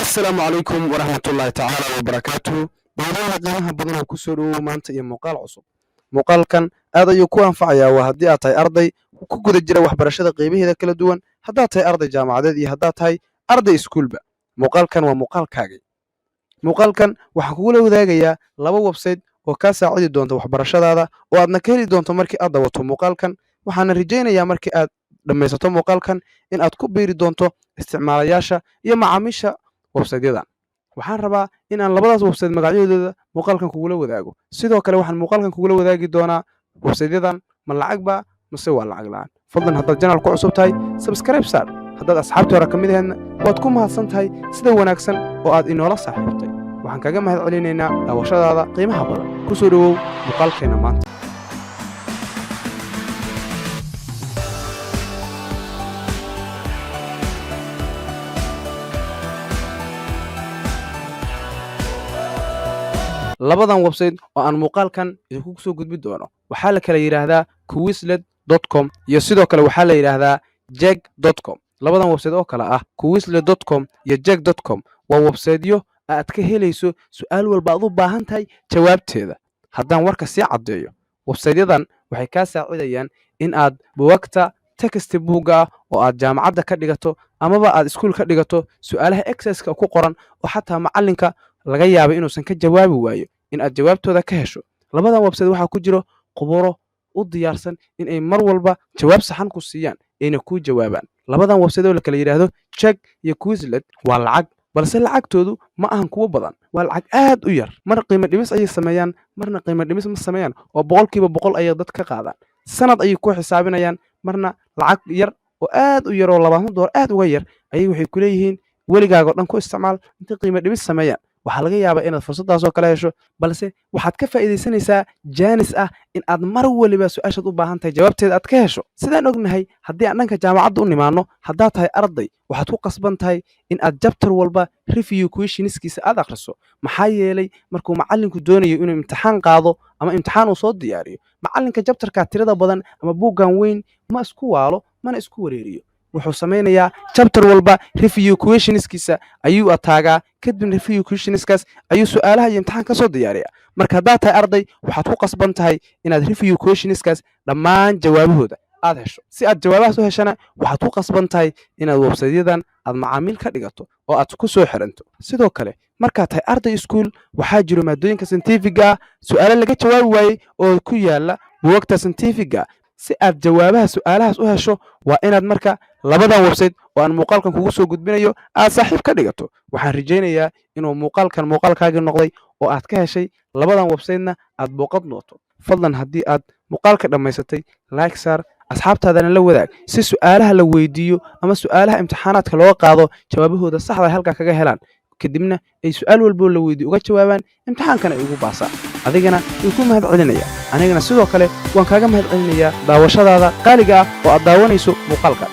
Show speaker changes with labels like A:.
A: السلام عليكم ورحمة الله تعالى وبركاته. موضوعنا qiimaha badan oo ku soo dhawow maanta iyo muuqaal cusub. Muuqaalkan aad ayuu ku anfacayaa waa haddii aad tahay arday ku guda jira waxbarashada qeybaheeda kala duwan, haddaad tahay arday jaamacadeed iyo haddaad tahay arday iskuulba. Muuqaalkan waa muuqaalkaagii. Muuqaalkan waxaan kugula wadaagayaa laba website oo kaa saacidi doonta waxbarashadaada oo aadna ka heli doonto markii aad dawato muuqaalkan. Waxaana rajaynayaa markii aad dhammaysato muuqaalkan in aad ku biiri doonto isticmaalayaasha iyo macaamiisha website-yadan. Waxaan rabaa in aan labadaas website magacyadooda muuqaalkan kugula wadaago. Sidoo kale waxaan muuqaalkan kugula wadaagi doonaa website-yadan ma lacag baa mise waa lacag la'aan. Fadlan haddaad channel ku cusub tahay subscribe saar. Haddaad asxaabtii hore ka mid ahaydna waad ku mahadsan tahay sida wanaagsan oo aad inoola saaxiibtay. Waxaan kaga mahad celinaynaa daawashadaada qiimaha badan. Ku soo dhawow muuqaalkeena maanta. labadan website oo aan muuqaalkan idinku soo gudbi doono waxaa la kala yiraahdaa quizlet.com iyo sidoo kale waxaa la yiraahdaa jeg.com. labadan website oo kala ah quizlet.com iyo jeg.com waa website-yo aad ka helayso su'aal walba aad u baahan tahay jawaabteeda. haddaan warka sii caddeeyo, website-yadan waxay kaa saacidayaan in aad buugagta textbook-ga oo aad jaamacadda ka dhigato amaba aad iskuul ka dhigato su'aalaha exercise-ka ku qoran oo xataa macalinka laga yaabo inuusan ka jawaabi waayo in aad jawaabtooda ka hesho. labadan website waxaa ku jiro khubaro u diyaarsan in ay mar walba jawaab saxan ku siiyaan ayna kuu jawaabaan. labadan website oo la kala yidhaahdo jeg iyo quizlet waa lacag, balse lacagtoodu ma ahan kuwo badan, waa lacag aad u yar. mar qiimo dhimis ayay sameeyaan, marna qiimo dhimis ma sameeyaan oo boqolkiiba boqol ayay dad ka qaadaan. sanad ayay ku xisaabinayaan, marna lacag yar oo aad u yar oo $20 aad uga yar ayay waxay ku leeyihiin weligaaga oo dhan ku isticmaal inta qiimo dhimis sameeyaan. waxaa laga yaabaa inaad fursadaas oo kale hesho, balse waxaad ka faa'iidaysanaysaa jaanis ah in aad mar waliba su'aashaad u baahan tahay jawaabteeda aad ka hesho. sidaan ognahay, haddii aan dhanka jaamacadda u nimaano, haddaad tahay arday waxaad ku qasban tahay in aad jabtar walba review questionskiisa aad akhriso. maxaa yeelay markuu macallinku doonayo inuu imtixaan qaado ama imtixaan uu soo diyaariyo, macallinka jabtarkaa tirada badan ama buuggan weyn ma isku waalo mana isku wareeriyo. wuxuu samaynayaa chapter walba review questionskiisa ayuu ataagaa, kadibna review questionskaas ayuu su'aalaha iyo imtixaan ka soo diyaariyaa. marka haddaad tahay arday waxaad ku qasban tahay inaad review questionskaas dhammaan jawaabahooda aad hesho. si aad jawaabahaas u heshana waxaad ku qasban tahay inaad website-yadan aad macaamiil ka dhigato oo aad ku soo xiranto. sidoo kale markaad tahay arday iskuul waxaa jiro maadooyinka scientific-ga su'aalo laga jawaabi waayey oo ku yaala buugagta scientific-ga. si aad jawaabaha su'aalahaas u hesho waa inaad marka labadan website oo aan muuqaalkan kugu soo gudbinayo aad saaxiib ka dhigato. waxaan rajaynayaa inuu muuqaalkan muuqaalkaagii noqday oo aad ka heshay labadan website-na aad booqad nooto. fadlan haddii aad muuqaalka dhammaysatay like saar, asxaabtaadana la wadaag si su'aalaha la weydiiyo ama su'aalaha imtixaanaadka looga qaado jawaabahooda saxda ay halkaa kaga helaan, kadibna ay su'aal walboo la weydiiyo uga jawaabaan imtixaankana ay ugu baasaan. adigana way ku mahad celinaya, anigana sidoo kale waan kaaga mahad celinayaa daawashadaada qaaliga ah oo aad daawanayso muuqaalka.